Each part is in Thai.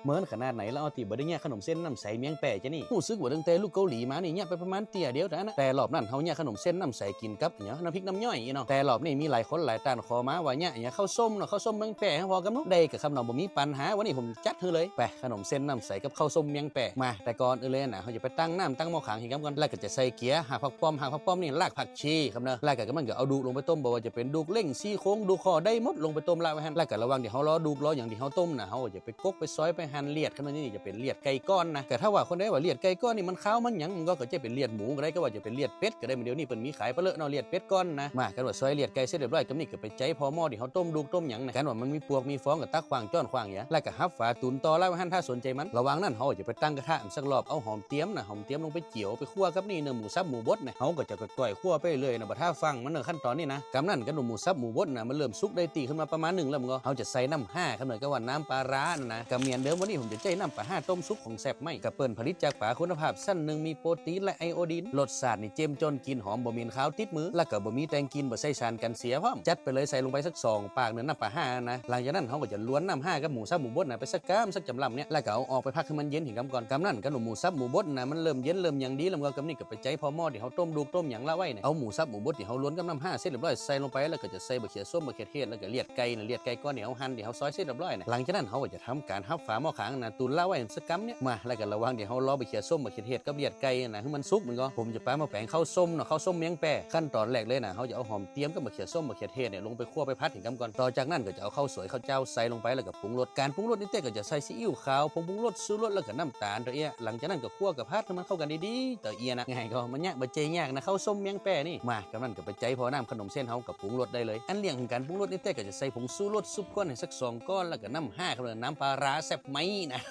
เหมือนขนาดไหนแล้วเอาตีบได้เนี่ยขนมเส้นน้ำใสเมียงแปะจะนี่หูซึกว่าตั้งแต่ลูกเกาหลีมานี่เนี่ยไปประมาณเตี่ยเดียวแต่นะแต่รอบนั้นเขาเนี่ยขนมเส้นน้ำใสกินกับเนี่ยน้ำพริกน้ำย่อยเนาะแต่รอบนี้มีหลายคนหลายตานขอมาว่าเนี่ยข้าวส้มเนาะข้าวส้มเมียงแปะพอกำลังได้กับคำนองบ่มีปัญหาวันนี้ผมจัดให้เลยไปขนมเส้นน้ำใสกับข้าวส้มเมียงแปะมาแต่ก่อนเลยนะเขาจะไปตั้งน้ำตั้งหม้อขังเห็นกันก่อนแล้วก็จะใส่เกี๊ยหาผักป้อมนี่รากผักชีครับเนาะแล้วก็มันก็เอาดูลงไปต้มบอกว่าจะเป็นดูเล่งซี่โค้งดูคอได้หมดลงไปต้มละไว้หั่นแล้วก็ระวังเดี๋ยวเขาล้อดูล้ออย่างที่เขาต้มนะเขาจะไปกกไปซอยไปหั่นเลียดขนาดนี้จะเป็นเลียดไก่ก้อนนะแต่ถ้าว่าคนได้ว่าเลียดไก่ก้อนนี่มันข้าวมันหยังมันก็จะเป็นเลียดหมูก็ได้ก็ว่าจะเป็นเลียดเป็ดก็ได้เดี๋ยวนี้เพิ่นมีขายเปลือกเนาะเลียดเป็ดก้อนนะมากันว่าซอยเลียดไก่เสร็จเรียบร้อยก็นี่ก็ไปใจพอหม้อที่เขาต้มดูต้มหยังนะกันว่ามันมีปวกมีฟองกับตักขวางจ้อนขวางอย่างแล้วก็ฮับฝาตุนต่อแล้วหั่นถ้าสนใจมันระวังนั่นเขาจะไปตั้งกระทะสักรอบเอาหอมเตี้ยมนะหอมเตี้ยมลงไปเจียวไปคั่วกับนี่เนื้อหมูสับหมูบดเนี่ยเขาก็จะก่อยคั่วไปเลยนะบ่ถ้าฟังมันเนื้อขั้นตอนนี้นะกำนั่นกันหมูสับหมูบดนะมันเริ่มสุกได้ตีขึ้นมาประมาณ1แล้วมันก็เขาจะใส่น้ำ5ครับหน่อยก็ว่าน้ำปลาร้านะกระเมียนเดิมวันนี้ผมจะใจน้ำปลา5ต้มซุปของแซ่บไม่กระเปิ้นผลิตจากปลาคุณภาพสั้นหนึ่งมีโปรตีนและไอโอดีนรสชาตินี่เจ้มจนกินหอมบ่มีข้าวติดมือแล้วก็บ่มีแตงกินบ่ใส่สารกันเสียพร้อมจัดไปเลยใส่ลงไปสัก2ปากเนื้อน้ำปลา5นะหลังจากนั้นเขาก็จะล้วนน้ำ5กับหมูสับหมูบดนะไปสักกามสักจำลำเนี่ยแล้วก็เอาออกไปพักให้มันเย็นถึงกำก่อนกำนั่นกันหมูสับหมูบดนะมันเริ่มเย็นเริ่มอย่างดีแล้วก็กำนี่ก็ไปใจพอหม้อที่เขาต้มดูต้มอย่างละไว้เนี่ยเอาหมูสับหมูบดที่เขาล้วนกับน้ำ5เสร็จเรียบร้อยใส่ลงไปแล้วก็จะใส่บะเขือส้มบะเขือเทศแล้วก็เลียดไก่ก้อนเหนียวหั่นที่เขาซอยเสร็จเรียบร้อยเนี่ยหลังจากนั้นเขาก็จะทำการฮับฝาหม้อขังนะตุนละไว้สักกำเนี่ยมาแล้วก็ระวังเดี๋ยวเขาล้อบะเขือส้มบะเขือเทศกับเลียดไก่นะให้มันสุกมันก็ผมจะป้ามาแปลงข้าวส้มเนาะข้าวส้มเมียงแปะขั้นตอนแรกเลยนะเขาจะเอาหอมเตรียมกับบะเขือส้มบะเขือเทศเนี่ยลงไปคั่วไปพัดถึงกำก่อนต่อจากนั้นก็จะเอาข้าวสวยข้าวเจ้าใส่ลงไปแล้วก็ปรุงรสการปรุงรสนี่เต้ก็จะใส่ซีอิ๊วขาวผงปรุงรสชูรสแล้วก็น้ำตาลตัวเอี้ยหลังจากนั้นก็คั่วกับพัดให้มันเข้ากันดีๆตัวเอี้ยนะง่ายก็มันยากบ่เจยากนะข้าวส้มเมียงแปะนี่มากำนั้นก็ไปใจพอน้ำขนมเส้นเขากับปรุงรสได้เลยอันเลี่ยงของการปรุงรสนี่เต้ก็จะใส่ผงชูรสซุปก้อนให้สัก2ก้อนแล้วก็น้ำ5ครับน้ำปลาร้าแซ่บไหมนะ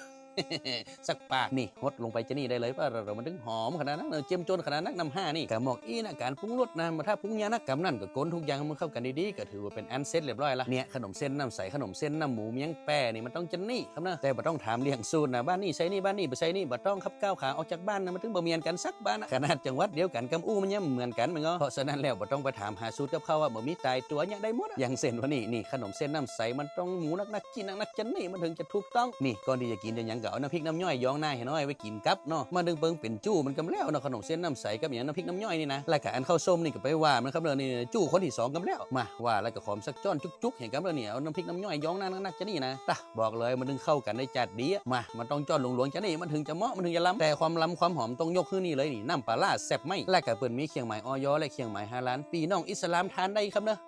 สักปากนี่ฮดลงไปจะนี่ได้เลยว่าเรามันถึงหอมขนาดนั้นเจียมจนขนาดนั้นน้ำ5นี่กับหมอกอีนะการปรุงรสนะมาถ้าปรุงยานักกำนั่นก็ก้นทุกอย่างมันเข้ากันดีๆก็ถือว่าเป็นอันเสร็จเรียบร้อยละเนี่ยขนมเส้นน้ำใสขนมเส้นน้ำหมูเมียงแป้นี่มันต้องจะนี่ครับนะแต่บ่ต้องถามเลี้ยงสูตรนะบ้านนี่ใส่นี่บ้านนี่ไปใส่นี่บ่ต้องขับก้าวขาออกจากบ้านนะมันถึงบ่เมียนกันสักบ้านนะขนาดจังหวัดเดียวกันกำอู้มันยังเหมือนกันมันก็เพราะฉะนั้นแล้วบ่ต้องไปถามหาสูตรกับเขาว่าบ่มีตายตัวเนี่ยได้หมดอย่างเส้นวันนี้นี่ขนมเส้นน้ำใสมันต้องหมูนักกินนักจะนี่มันถึงจะถูกต้องนี่ก่อนที่จะกินจะยังก็เอาน้ำพริกน้ำย่อยย้องหน้าให้น้อยไว้กินกับเนาะมาดึงเปิงเป็นจู้มันกำแล้วเนาะขนมเส้นน้ำใสกับอย่างน้ำพริกน้ำย่อยนี่นะแล้วก็อันข้าวส้มนี่ก็ไปว่ามันครับเลยนี่จู้คนที่2กำแล้วมาว่าแล้วก็ขอมสักจ้อนจุกๆเห็นกับเลยเนี่ยเอาน้ำพริกน้ำย่อยย้องหน้านักจะนี่นะตะบอกเลยมันดึงเข้ากันได้จัดดีมามันต้องจ้อนหลวงๆจะนี่มันถึงจะเหมาะมันถึงจะล้ำแต่ความล้ำความหอมต้องยกขึ้นนี่เลยนี่น้ำปลาร้าแซ่บไหมและก็เปิ่นมีเคียงหมายออยและเคียงหมาย5 ล้านปีน้องอิสลามทานได้ครับเนาะ